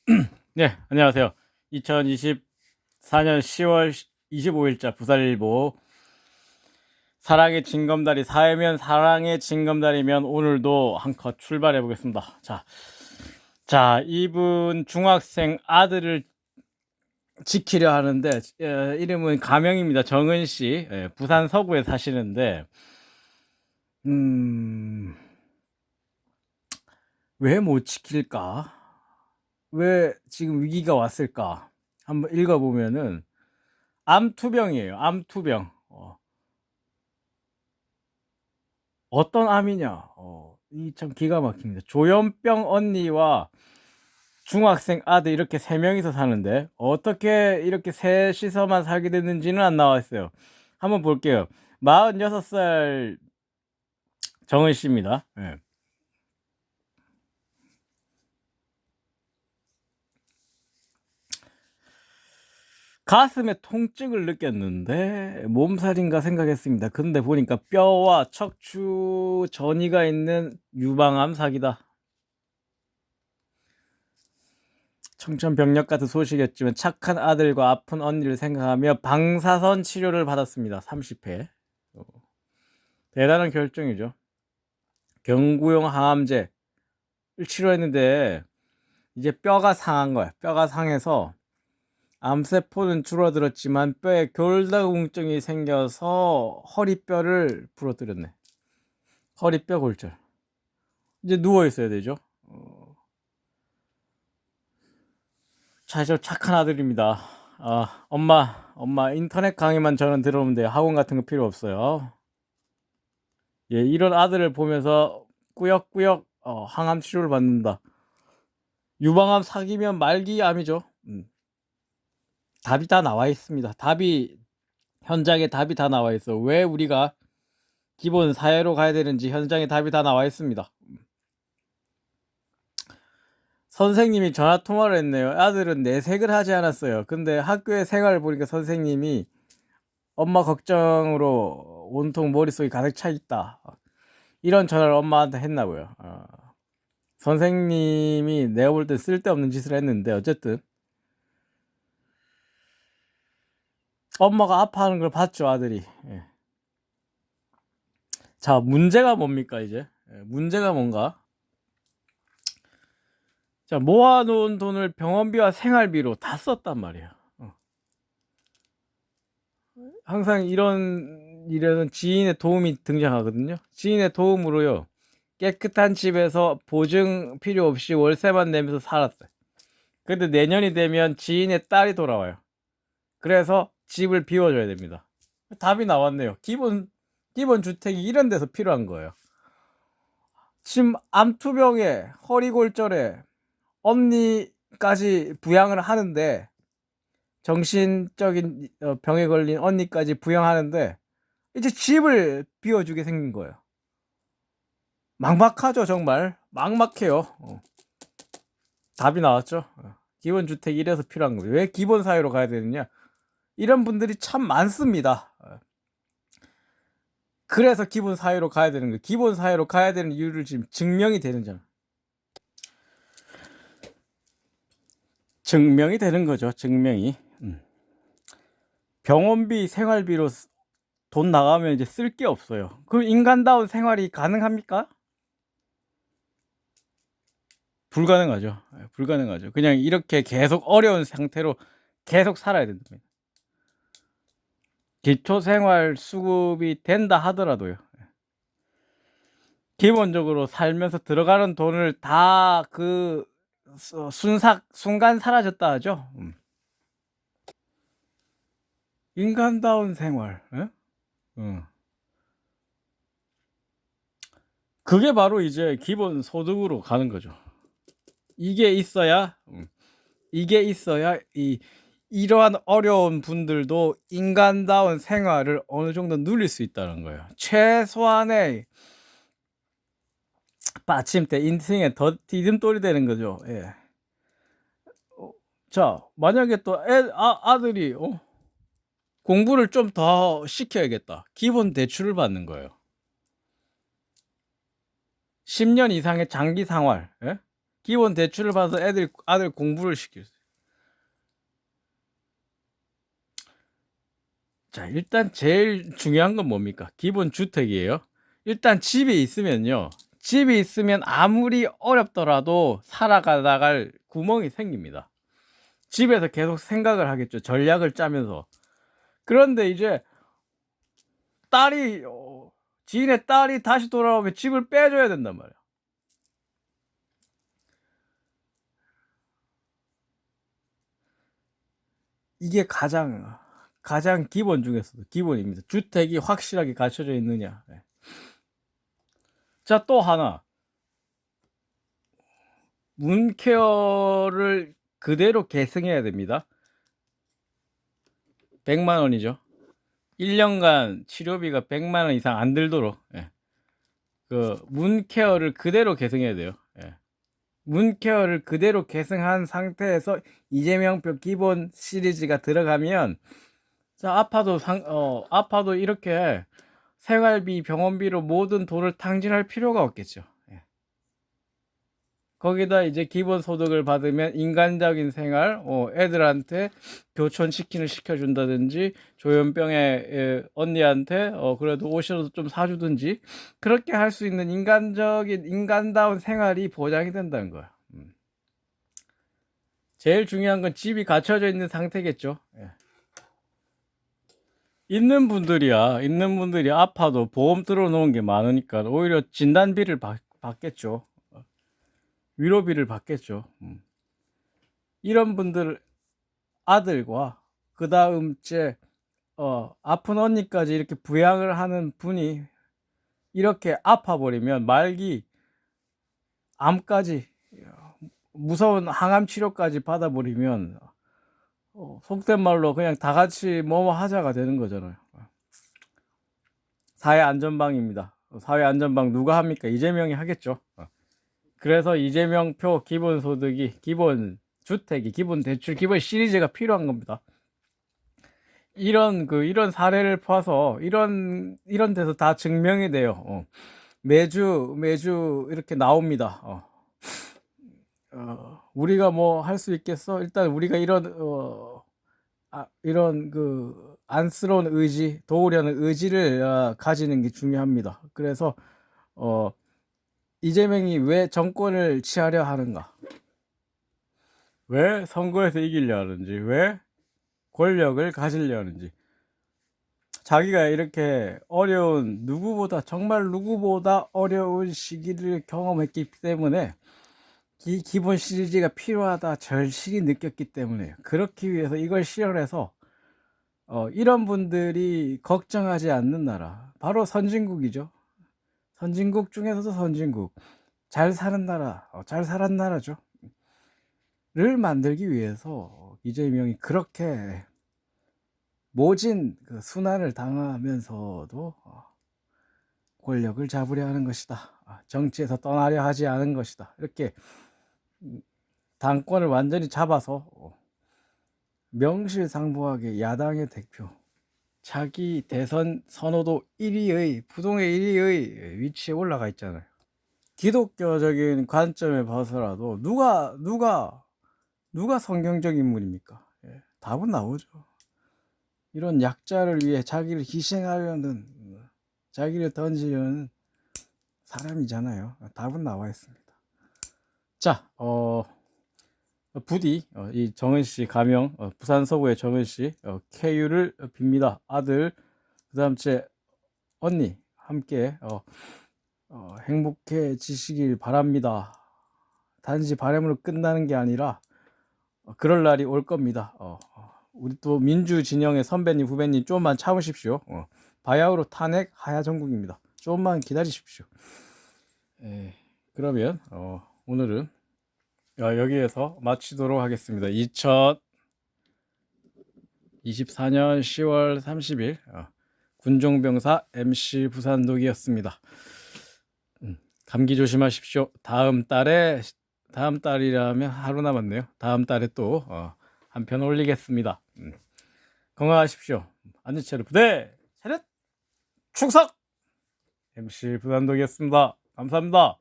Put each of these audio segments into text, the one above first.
네, 안녕하세요. 2024년 10월 25일자 부산일보 사랑의 징검다리 사회면 사랑의 징검다리면 오늘도 한 컷 출발해 보겠습니다. 자, 이분 중학생 아들을 지키려 하는데 이름은 가명입니다. 정은 씨. 부산 서구에 사시는데 왜 못 지킬까? 왜 지금 위기가 왔을까? 한번 읽어보면은 암투병이에요. 암투병. 어떤 암이냐? 이 참 기가 막힙니다. 조현병 언니와 중학생 아들 이렇게 세 명이서 사는데 어떻게 이렇게 셋이서만 살게 됐는지는 안 나와 있어요. 한번 볼게요. 46살 정은 씨입니다. 예. 가슴에 통증을 느꼈는데 몸살인가 생각했습니다. 근데 보니까 뼈와 척추 전이가 있는 유방암 사기다. 청천벽력 같은 소식이었지만 착한 아들과 아픈 언니를 생각하며 방사선 치료를 받았습니다. 30회. 대단한 결정이죠. 경구용 항암제를 치료했는데 이제 뼈가 상한 거야. 뼈가 상해서 암세포는 줄어들었지만 뼈에 골다공증이 생겨서 허리뼈를 부러뜨렸네. 허리뼈 골절. 이제 누워 있어야 되죠. 자, 저 착한 아들입니다. 엄마 인터넷 강의만 저는 들어오면 돼요. 학원 같은 거 필요 없어요. 예, 이런 아들을 보면서 꾸역꾸역 항암 치료를 받는다. 유방암 사기면 말기암이죠. 답이 다 나와 있습니다. 현장에 답이 다 나와 있어. 왜 우리가 기본 사회로 가야 되는지 현장에 답이 다 나와 있습니다. 선생님이 전화 통화를 했네요. 아들은 내색을 하지 않았어요. 근데 학교의 생활을 보니까 선생님이 엄마 걱정으로 온통 머릿속이 가득 차 있다. 이런 전화를 엄마한테 했나고요. 선생님이 내가 볼 때 쓸데없는 짓을 했는데 어쨌든 엄마가 아파하는 걸 봤죠, 아들이. 예. 자, 문제가 뭡니까 이제? 문제가 뭔가? 자, 모아놓은 돈을 병원비와 생활비로 다 썼단 말이야. 항상 이런 일에는 지인의 도움이 등장하거든요. 지인의 도움으로요. 깨끗한 집에서 보증 필요 없이 월세만 내면서 살았어요. 근데 내년이 되면 지인의 딸이 돌아와요. 그래서 집을 비워줘야 됩니다. 답이 나왔네요. 기본 주택이 이런 데서 필요한 거예요. 지금 암투병에 허리골절에 언니까지 부양을 하는데 정신적인 병에 걸린 언니까지 부양하는데 이제 집을 비워주게 생긴 거예요. 막막하죠, 정말. 막막해요. 답이 나왔죠. 기본 주택이 이래서 필요한 거예요. 왜 기본 사회로 가야 되느냐? 이런 분들이 참 많습니다. 그래서 기본 사회로 가야 되는 거예요. 기본 사회로 가야 되는 이유를 지금 증명이 되는 점. 증명이 되는 거죠. 증명이. 병원비, 생활비로 돈 나가면 이제 쓸 게 없어요. 그럼 인간다운 생활이 가능합니까? 불가능하죠. 불가능하죠. 그냥 이렇게 계속 어려운 상태로 계속 살아야 된답니다. 기초생활 수급이 된다 하더라도요. 기본적으로 살면서 들어가는 돈을 다 그 순간 사라졌다 하죠. 인간다운 생활. 그게 바로 이제 기본 소득으로 가는 거죠. 이게 있어야 이러한 어려운 분들도 인간다운 생활을 어느 정도 누릴 수 있다는 거예요. 최소한의 받침대, 인생의 디딤돌이 되는 거죠. 예. 자, 만약에 또 아들이 공부를 좀 더 시켜야겠다. 기본 대출을 받는 거예요. 10년 이상의 장기 생활. 예? 기본 대출을 받아서 아들 공부를 시켜줘요. 자, 일단 제일 중요한 건 뭡니까? 기본 주택이에요. 일단 집이 있으면요. 집이 있으면 아무리 어렵더라도 살아가 나갈 구멍이 생깁니다. 집에서 계속 생각을 하겠죠. 전략을 짜면서. 그런데 이제 지인의 딸이 다시 돌아오면 집을 빼줘야 된단 말이야. 이게 가장 기본 중에서도 기본입니다. 주택이 확실하게 갖춰져 있느냐. 네. 자, 또 하나. 문케어를 그대로 계승해야 됩니다. 100만 원이죠. 1년간 치료비가 100만 원 이상 안 들도록 그 문케어를 그대로 계승해야 돼요. 문케어를 그대로 계승한 상태에서 이재명표 기본 시리즈가 들어가면 자, 아파도 이렇게 생활비, 병원비로 모든 돈을 탕진할 필요가 없겠죠. 거기다 이제 기본소득을 받으면 인간적인 생활, 애들한테 교촌치킨을 시켜준다든지, 조현병의 언니한테, 그래도 옷이라도 좀 사주든지, 그렇게 할 수 있는 인간다운 생활이 보장이 된다는 거야. 제일 중요한 건 집이 갖춰져 있는 상태겠죠. 있는 분들이 아파도 보험 들어놓은 게 많으니까 오히려 진단비를 받겠죠. 위로비를 받겠죠. 이런 분들 아들과 그 다음째 아픈 언니까지 이렇게 부양을 하는 분이 이렇게 아파버리면 말기 암까지 무서운 항암 치료까지 받아버리면 속된 말로 그냥 다 같이 뭐뭐 하자가 되는 거잖아요. 사회안전방입니다. 사회안전방 누가 합니까? 이재명이 하겠죠. 그래서 이재명표 기본소득이, 기본주택이, 기본대출, 기본 시리즈가 필요한 겁니다. 이런 사례를 봐서 이런 데서 다 증명이 돼요. 매주 이렇게 나옵니다. 우리가 뭐 할 수 있겠어? 일단 우리가 이런 안쓰러운 의지, 도우려는 의지를 가지는 게 중요합니다. 그래서 이재명이 왜 정권을 취하려 하는가? 왜 선거에서 이기려 하는지, 왜 권력을 가지려 하는지. 자기가 이렇게 정말 누구보다 어려운 시기를 경험했기 때문에 기본 시리즈가 필요하다 절실히 느꼈기 때문에 그렇기 위해서 이걸 실현해서 이런 분들이 걱정하지 않는 나라, 바로 선진국이죠. 선진국 중에서도 선진국, 잘 사는 나라, 잘 살았는 나라죠. 를 만들기 위해서 이재명이 그렇게 모진 순환을 당하면서도 권력을 잡으려 하는 것이다. 정치에서 떠나려 하지 않은 것이다. 이렇게 당권을 완전히 잡아서 명실상부하게 야당의 대표, 자기 대선 선호도 1위의 부동의 1위의 위치에 올라가 있잖아요. 기독교적인 관점에 봐서라도 누가 성경적 인물입니까? 답은 나오죠. 이런 약자를 위해 자기를 희생하려는, 자기를 던지려는 사람이잖아요. 답은 나와 있습니다. 자, 부디 이 정은 씨 가명, 부산 서구의 정은 씨 쾌유를 빕니다. 아들, 그다음 제 언니 함께 행복해지시길 바랍니다. 단지 바람으로 끝나는 게 아니라 그럴 날이 올 겁니다. 우리 또 민주 진영의 선배님, 후배님 조금만 참으십시오. 바야흐로 탄핵 하야 정국입니다. 조금만 기다리십시오. 그러면 오늘은 여기에서 마치도록 하겠습니다. 2024년 10월 30일 군종병사 MC 부산독이었습니다. 감기 조심하십시오. 다음 달이라면 하루 남았네요. 다음 달에 또 한 편 올리겠습니다. 건강하십시오. 안전체로 부대 차렷 충성! MC 부산독이었습니다. 감사합니다.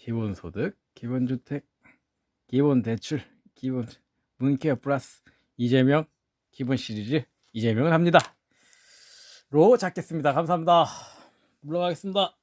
기본소득, 기본주택, 기본대출, 기본 문케어 플러스 이재명 기본 시리즈 이재명은 합니다. 로 잡겠습니다. 감사합니다. 물러가겠습니다.